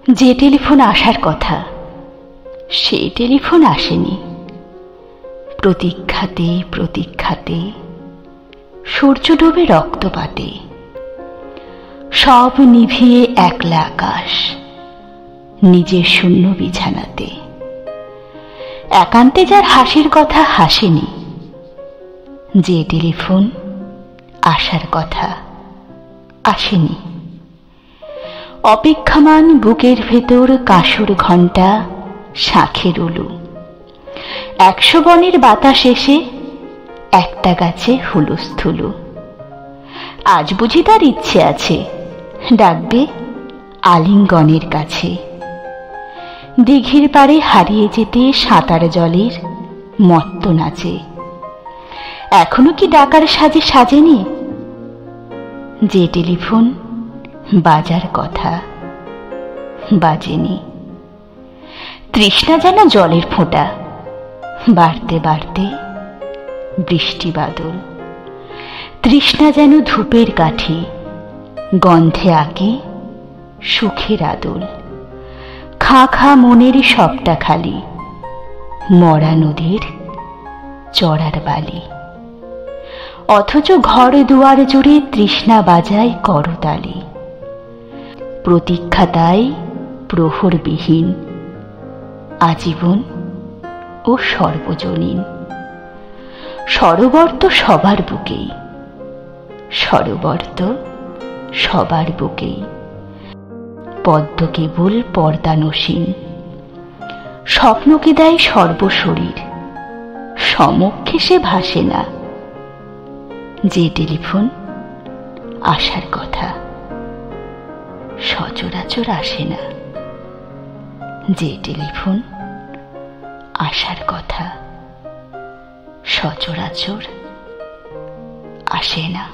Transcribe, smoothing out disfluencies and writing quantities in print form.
যে টেলিফোন আসার কথা সেই টেলিফোন আসেনি। প্রতীক্ষাতে প্রতীক্ষাতে সূর্য ডোবে রক্তপাতে, সব নিভিয়ে একলা আকাশ নিজের শূন্য বিছানাতে। একান্তে যার হাসির কথা হাসেনি, যে টেলিফোন আসার কথা আসেনি। অপেক্ষামান বুকের ভেতর কাঁসর ঘণ্টা শাঁখের উলু, 100 বনের বাতাস এসে একটা গাছে হুলুস্থুলু। আজ বুঝি তার ইচ্ছে আছে ডাকবে আলিঙ্গনের কাছে। দিঘির পাড়ে হারিয়ে যেতে সাঁতার জলের মত্ত নাচে। এখনো কি ডাকার সাজে সাজেনি, যে টেলিফোন বাজার কথা বাজেনি। তৃষ্ণা যেন জলের ফোঁটা, বাড়তে বাড়তে বৃষ্টি বাদল। তৃষ্ণা যেন ধূপের কাঠি, গন্ধে আঁকে সুখের আদল। খাঁ খাঁ মনের সবটা খালি, মরা নদীর চড়ার বালি। অথচ ঘর দুয়ার জুড়ে তৃষ্ণা বাজায় করতালি। প্রতীক্ষা তাই প্রহরবিহীন, আজীবন ও সর্বজনীন। সরোবর তো সবার বুকেই, সরোবর তো সবার বুকেই। পদ্ম কেবল পর্দানসীন, স্বপ্নকে দেয় সর্বশরীর। সমক্ষে সে ভাসে না, যে টেলিফোন আসার কথা সচরাচর আসে না। যে টেলিফোন আসার কথা সচরাচর আসে না।